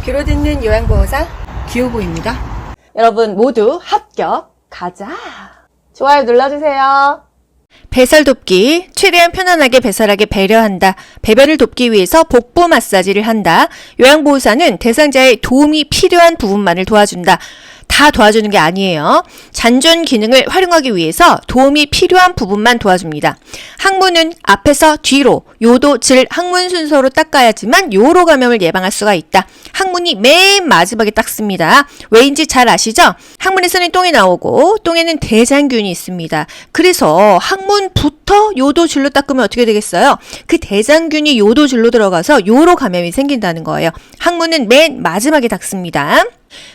귀로 듣는 요양보호사 귀요보입니다. 여러분 모두 합격 가자. 좋아요 눌러주세요. 배설 돕기, 최대한 편안하게 배설하게 배려한다. 배변을 돕기 위해서 복부 마사지를 한다. 요양보호사는 대상자의 도움이 필요한 부분만을 도와준다. 다 도와주는 게 아니에요. 잔존 기능을 활용하기 위해서 도움이 필요한 부분만 도와줍니다. 항문은 앞에서 뒤로, 요도, 질, 항문 순서로 닦아야지만 요로 감염을 예방할 수가 있다. 항문이 맨 마지막에 닦습니다. 왜인지 잘 아시죠? 항문에서는 똥이 나오고 똥에는 대장균이 있습니다. 그래서 항문부터 요도질로 닦으면 어떻게 되겠어요? 그 대장균이 요도질로 들어가서 요로 감염이 생긴다는 거예요. 항문은 맨 마지막에 닦습니다.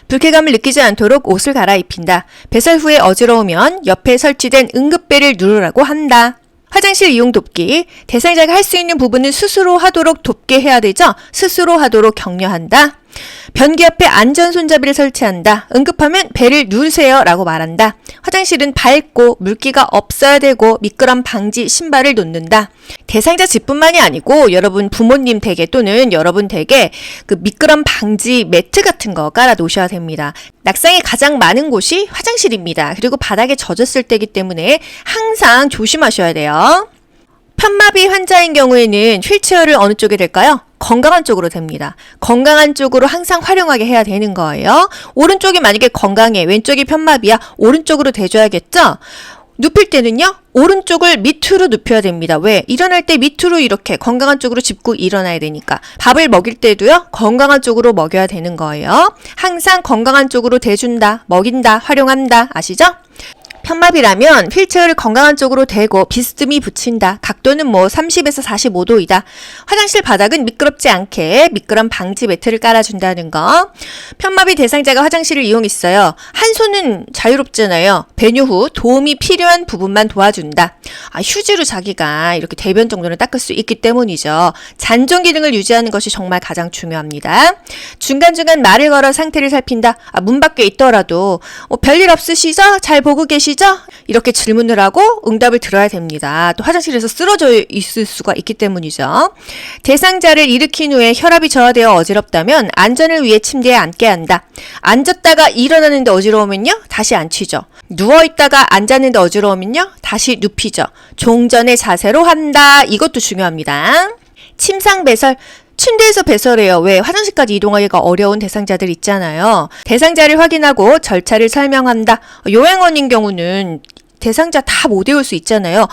불쾌감을 느끼지 않도록 옷을 갈아입힌다. 배설 후에 어지러우면 옆에 설치된 응급벨을 누르라고 한다. 화장실 이용 돕기. 대상자가 할 수 있는 부분은 스스로 하도록 돕게 해야 되죠? 스스로 하도록 격려한다. 변기 옆에 안전 손잡이를 설치한다. 응급하면 배를 누르세요 라고 말한다. 화장실은 밝고 물기가 없어야 되고 미끄럼 방지 신발을 놓는다. 대상자 집뿐만이 아니고 여러분 부모님 댁에 또는 여러분 댁에 그 미끄럼 방지 매트 같은 거 깔아 놓으셔야 됩니다. 낙상이 가장 많은 곳이 화장실입니다. 그리고 바닥에 젖었을 때이기 때문에 항상 조심하셔야 돼요. 편마비 환자인 경우에는 휠체어를 어느 쪽에 될까요? 건강한 쪽으로 됩니다. 건강한 쪽으로 항상 활용하게 해야 되는 거예요. 오른쪽이 만약에 건강해, 왼쪽이 편마비야, 오른쪽으로 대줘야겠죠? 눕힐 때는요, 오른쪽을 밑으로 눕혀야 됩니다. 왜? 일어날 때 밑으로 이렇게 건강한 쪽으로 짚고 일어나야 되니까. 밥을 먹일 때도요, 건강한 쪽으로 먹여야 되는 거예요. 항상 건강한 쪽으로 대준다, 먹인다, 활용한다. 아시죠? 편마비라면 휠체어를 건강한 쪽으로 대고 비스듬히 붙인다. 각도는 30에서 45도이다. 화장실 바닥은 미끄럽지 않게 미끄럼 방지 매트를 깔아준다는 거. 편마비 대상자가 화장실을 이용했어요. 한 손은 자유롭잖아요. 배뇨 후 도움이 필요한 부분만 도와준다. 휴지로 자기가 이렇게 대변 정도는 닦을 수 있기 때문이죠. 잔존 기능을 유지하는 것이 정말 가장 중요합니다. 중간중간 말을 걸어 상태를 살핀다. 문 밖에 있더라도 별일 없으시죠? 잘 보고 계시죠? 이렇게 질문을 하고 응답을 들어야 됩니다. 또 화장실에서 쓰러져 있을 수가 있기 때문이죠. 대상자를 일으킨 후에 혈압이 저하되어 어지럽다면 안전을 위해 침대에 앉게 한다. 앉았다가 일어나는데 어지러우면요, 다시 앉히죠. 누워있다가 앉았는데 어지러우면요, 다시 눕히죠. 종전의 자세로 한다. 이것도 중요합니다. 침상 배설. 침대에서 배설해요. 왜? 화장실까지 이동하기가 어려운 대상자들 있잖아요. 대상자를 확인하고 절차를 설명한다. 요양원인 경우는 대상자 다 못 외울 수 있잖아요.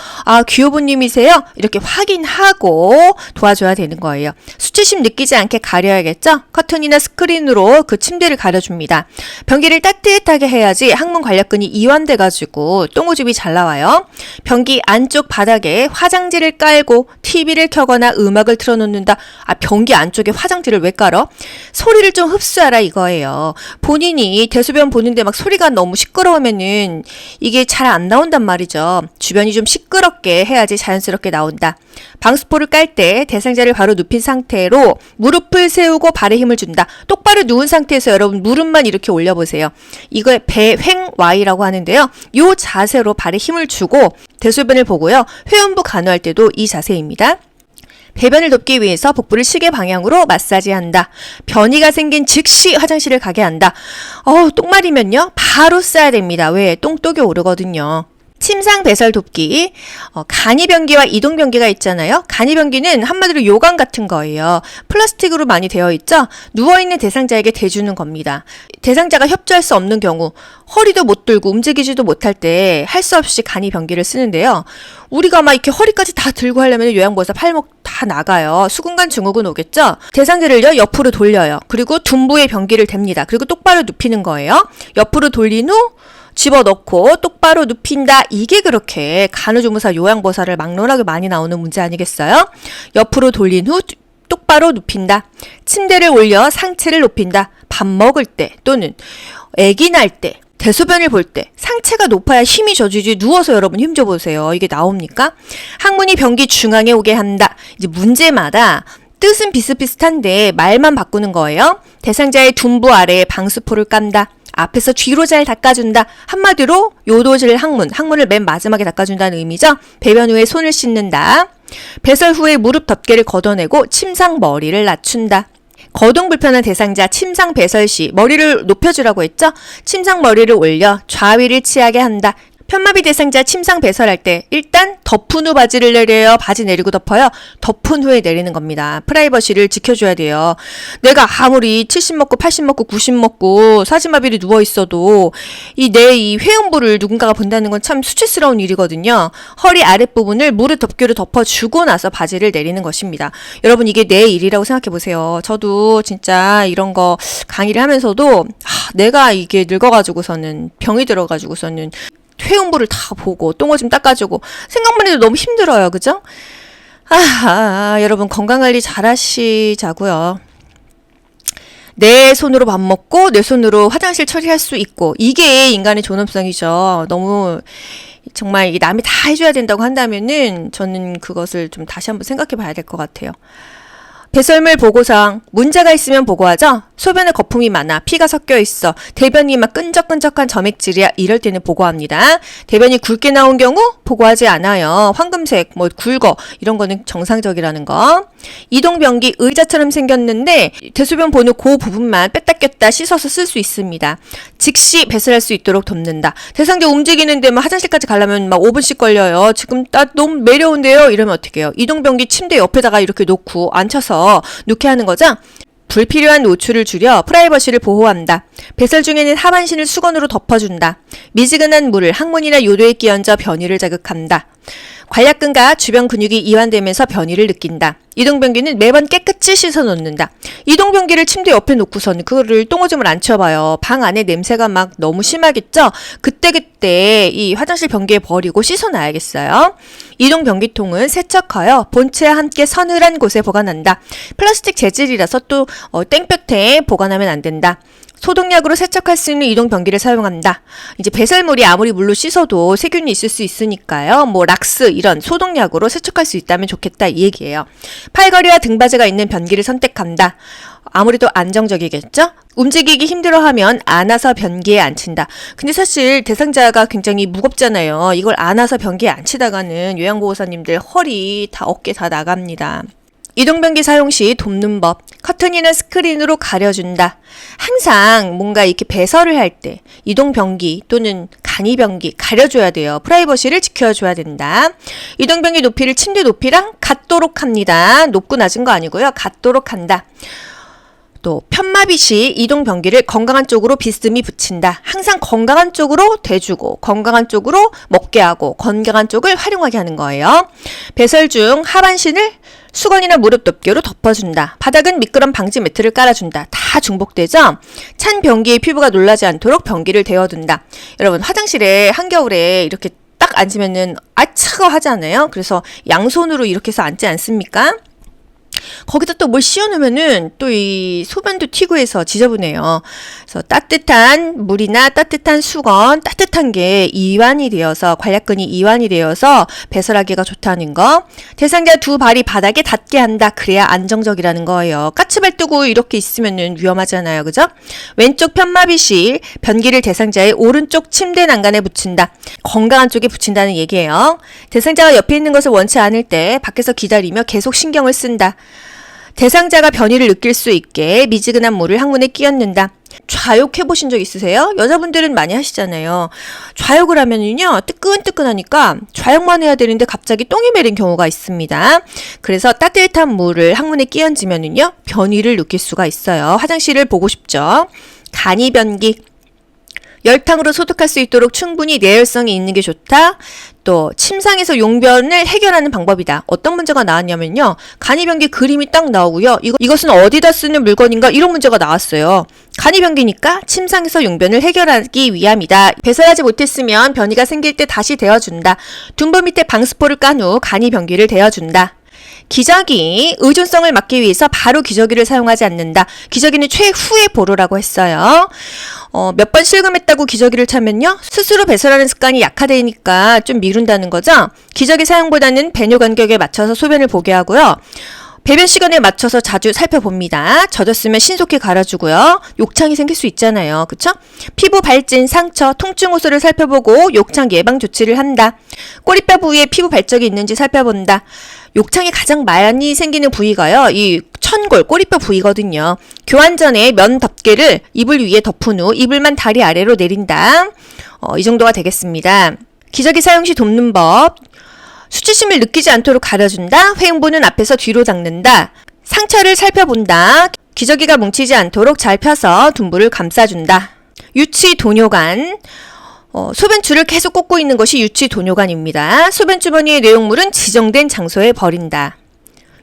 귀요부님이세요? 이렇게 확인하고 도와줘야 되는 거예요. 수치심 느끼지 않게 가려야겠죠? 커튼이나 스크린으로 그 침대를 가려줍니다. 변기를 따뜻하게 해야지 항문 관략근이 이완돼가지고 똥오줌이 잘 나와요. 변기 안쪽 바닥에 화장지를 깔고 TV를 켜거나 음악을 틀어놓는다. 변기 안쪽에 화장지를 왜 깔아? 소리를 좀 흡수하라 이거예요. 본인이 대소변 보는데 막 소리가 너무 시끄러우면은 이게 잘 안 나온단 말이죠. 주변이 좀 시끄럽게 해야지 자연스럽게 나온다. 방수포를 깔 때 대상자를 바로 눕힌 상태로 무릎을 세우고 발에 힘을 준다. 똑바로 누운 상태에서 여러분 무릎만 이렇게 올려보세요. 이걸 배횡와이라고 하는데요. 이 자세로 발에 힘을 주고 대소변을 보고요. 회원부 간호할 때도 이 자세입니다. 배변을 돕기 위해서 복부를 시계 방향으로 마사지한다. 변이가 생긴 즉시 화장실을 가게 한다. 똥 마리면요, 바로 싸야 됩니다. 왜? 똥독이 오르거든요. 침상 배설 돕기. 간이변기와 이동변기가 있잖아요. 간이변기는 한마디로 요강 같은 거예요. 플라스틱으로 많이 되어 있죠. 누워있는 대상자에게 대주는 겁니다. 대상자가 협조할 수 없는 경우, 허리도 못 들고 움직이지도 못할 때 할 수 없이 간이변기를 쓰는데요. 우리가 막 이렇게 허리까지 다 들고 하려면 요양보호사 팔목 다 나가요. 수근관 증후군 오겠죠. 대상자를요, 옆으로 돌려요. 그리고 둔부에 변기를 댑니다. 그리고 똑바로 눕히는 거예요. 옆으로 돌린 후 집어넣고 똑바로 눕힌다. 이게 그렇게 간호조무사 요양보호사를 막론하게 많이 나오는 문제 아니겠어요? 옆으로 돌린 후 똑바로 눕힌다. 침대를 올려 상체를 높인다. 밥 먹을 때 또는 아기 날 때, 대소변을 볼 때 상체가 높아야 힘이 져지지. 누워서 여러분 힘 줘보세요. 이게 나옵니까? 항문이 변기 중앙에 오게 한다. 이제 문제마다 뜻은 비슷비슷한데 말만 바꾸는 거예요. 대상자의 둔부 아래에 방수포를 깐다. 앞에서 뒤로 잘 닦아준다. 한마디로 요도질 항문을 맨 마지막에 닦아준다는 의미죠. 배변 후에 손을 씻는다. 배설 후에 무릎 덮개를 걷어내고 침상 머리를 낮춘다. 거동 불편한 대상자 침상 배설 시 머리를 높여주라고 했죠? 침상 머리를 올려 좌위를 치하게 한다. 편마비 대상자 침상 배설할 때 일단 덮은 후 바지를 내려요. 바지 내리고 덮어요. 덮은 후에 내리는 겁니다. 프라이버시를 지켜줘야 돼요. 내가 아무리 70 먹고 80 먹고 90 먹고 사지마비를 누워 있어도 이 회음부를 누군가가 본다는 건 참 수치스러운 일이거든요. 허리 아랫부분을 무릎 덮개로 덮어주고 나서 바지를 내리는 것입니다. 여러분 이게 내 일이라고 생각해 보세요. 저도 진짜 이런 거 강의를 하면서도 내가 이게 늙어가지고서는 병이 들어가지고서는 회음부를 다 보고 똥오줌 닦아주고 생각만 해도 너무 힘들어요. 그죠? 여러분 건강관리 잘 하시자고요. 내 손으로 밥 먹고 내 손으로 화장실 처리할 수 있고 이게 인간의 존엄성이죠. 너무 정말 이게 남이 다 해줘야 된다고 한다면은 저는 그것을 좀 다시 한번 생각해 봐야 될 것 같아요. 배설물 보고사항, 문제가 있으면 보고하죠? 소변에 거품이 많아, 피가 섞여 있어, 대변이 막 끈적끈적한 점액질이야, 이럴 때는 보고합니다. 대변이 굵게 나온 경우 보고하지 않아요. 황금색, 굵어, 이런 거는 정상적이라는 거. 이동변기 의자처럼 생겼는데 대소변 보는 그 부분만 뺐다 꼈다 씻어서 쓸 수 있습니다. 즉시 배설할 수 있도록 돕는다. 대상자 움직이는데 화장실까지 가려면 5분씩 걸려요. 지금 나 너무 매려운데요? 이러면 어떻게 해요? 이동변기 침대 옆에다가 이렇게 놓고 앉혀서 놓게 하는 거죠? 불필요한 노출을 줄여 프라이버시를 보호한다. 배설 중에는 하반신을 수건으로 덮어준다. 미지근한 물을 항문이나 요도에 끼얹어 변이를 자극한다. 관략근과 주변 근육이 이완되면서 변이를 느낀다. 이동변기는 매번 깨끗이 씻어 놓는다. 이동변기를 침대 옆에 놓고서는 그거를 똥오줌을 안 치워봐요. 방 안에 냄새가 막 너무 심하겠죠? 그때 이 화장실 변기에 버리고 씻어놔야겠어요. 이동변기통은 세척하여 본체와 함께 서늘한 곳에 보관한다. 플라스틱 재질이라서 또 땡볕에 보관하면 안 된다. 소독약으로 세척할 수 있는 이동변기를 사용한다. 이제 배설물이 아무리 물로 씻어도 세균이 있을 수 있으니까요. 락스 이런 소독약으로 세척할 수 있다면 좋겠다 이 얘기예요. 팔걸이와 등받이가 있는 변기를 선택한다. 아무래도 안정적이겠죠? 움직이기 힘들어하면 안아서 변기에 앉힌다. 근데 사실 대상자가 굉장히 무겁잖아요. 이걸 안아서 변기에 앉히다가는 요양보호사님들 허리 다 어깨 다 나갑니다. 이동변기 사용 시 돕는 법. 커튼이나 스크린으로 가려준다. 항상 뭔가 이렇게 배설을 할 때 이동변기 또는 간이변기 가려줘야 돼요. 프라이버시를 지켜줘야 된다. 이동변기 높이를 침대 높이랑 같도록 합니다. 높고 낮은 거 아니고요. 같도록 한다. 또 편마비 시 이동변기를 건강한 쪽으로 비스듬히 붙인다. 항상 건강한 쪽으로 대주고 건강한 쪽으로 먹게 하고 건강한 쪽을 활용하게 하는 거예요. 배설 중 하반신을 수건이나 무릎 덮개로 덮어준다. 바닥은 미끄럼 방지 매트를 깔아준다. 다 중복되죠? 찬 변기에 피부가 놀라지 않도록 변기를 데워둔다. 여러분 화장실에 한겨울에 이렇게 딱 앉으면은 차가워 하잖아요. 그래서 양손으로 이렇게 해서 앉지 않습니까? 거기다 또 뭘 씌워놓으면은 또 이 소변도 튀고 해서 지저분해요. 그래서 따뜻한 물이나 따뜻한 수건, 따뜻한 게 이완이 되어서 관략근이 이완이 되어서 배설하기가 좋다는 거. 대상자 두 발이 바닥에 닿게 한다. 그래야 안정적이라는 거예요. 까치발 뜨고 이렇게 있으면은 위험하잖아요. 그죠? 왼쪽 편마비 시 변기를 대상자의 오른쪽 침대 난간에 붙인다. 건강한 쪽에 붙인다는 얘기예요. 대상자가 옆에 있는 것을 원치 않을 때 밖에서 기다리며 계속 신경을 쓴다. 대상자가 변이를 느낄 수 있게 미지근한 물을 항문에 끼얹는다. 좌욕 해보신 적 있으세요? 여자분들은 많이 하시잖아요. 좌욕을 하면은요, 뜨끈뜨끈하니까 좌욕만 해야 되는데 갑자기 똥이 매린 경우가 있습니다. 그래서 따뜻한 물을 항문에 끼얹으면은요, 변이를 느낄 수가 있어요. 화장실을 보고 싶죠? 간이변기. 열탕으로 소독할 수 있도록 충분히 내열성이 있는 게 좋다. 또 침상에서 용변을 해결하는 방법이다. 어떤 문제가 나왔냐면요. 간이변기 그림이 딱 나오고요. 이것은 어디다 쓰는 물건인가 이런 문제가 나왔어요. 간이변기니까 침상에서 용변을 해결하기 위함이다. 배설하지 못했으면 변이가 생길 때 다시 데워준다. 둔부 밑에 방수포를 깐 후 간이변기를 데워준다. 기저귀, 의존성을 막기 위해서 바로 기저귀를 사용하지 않는다. 기저귀는 최후의 보루라고 했어요. 몇 번 실금했다고 기저귀를 차면요. 스스로 배설하는 습관이 약화되니까 좀 미룬다는 거죠. 기저귀 사용보다는 배뇨 간격에 맞춰서 소변을 보게 하고요. 배변 시간에 맞춰서 자주 살펴봅니다. 젖었으면 신속히 갈아주고요. 욕창이 생길 수 있잖아요. 그쵸? 피부 발진, 상처, 통증 호소를 살펴보고 욕창 예방 조치를 한다. 꼬리뼈 부위에 피부 발적이 있는지 살펴본다. 욕창이 가장 많이 생기는 부위가요. 이 천골, 꼬리뼈 부위거든요. 교환 전에 면 덮개를 이불 위에 덮은 후 이불만 다리 아래로 내린다. 이 정도가 되겠습니다. 기저귀 사용 시 돕는 법. 수치심을 느끼지 않도록 가려준다. 회음부는 앞에서 뒤로 닦는다. 상처를 살펴본다. 기저귀가 뭉치지 않도록 잘 펴서 둔부를 감싸준다. 유치 도뇨관. 소변줄을 계속 꽂고 있는 것이 유치 도뇨관입니다. 소변 주머니의 내용물은 지정된 장소에 버린다.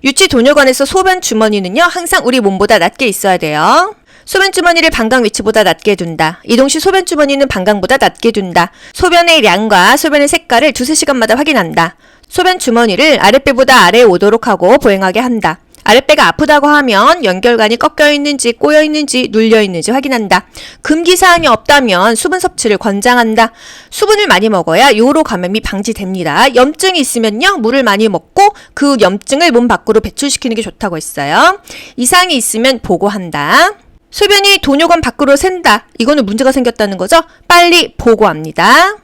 유치 도뇨관에서 소변 주머니는요, 항상 우리 몸보다 낮게 있어야 돼요. 소변 주머니를 방광 위치보다 낮게 둔다. 이동 시 소변 주머니는 방광보다 낮게 둔다. 소변의 양과 소변의 색깔을 2-3시간마다 확인한다. 소변 주머니를 아랫배보다 아래에 오도록 하고 보행하게 한다. 아랫배가 아프다고 하면 연결관이 꺾여 있는지 꼬여 있는지 눌려 있는지 확인한다. 금기사항이 없다면 수분 섭취를 권장한다. 수분을 많이 먹어야 요로 감염이 방지됩니다. 염증이 있으면요, 물을 많이 먹고 그 염증을 몸 밖으로 배출시키는 게 좋다고 했어요. 이상이 있으면 보고한다. 소변이 도뇨관 밖으로 샌다. 이거는 문제가 생겼다는 거죠? 빨리 보고합니다.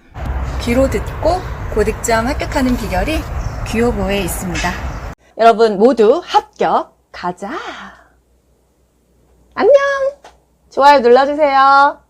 귀로 듣고 고득점 합격하는 비결이 귀요보에 있습니다. 여러분 모두 합격. 가자. 안녕. 좋아요 눌러주세요.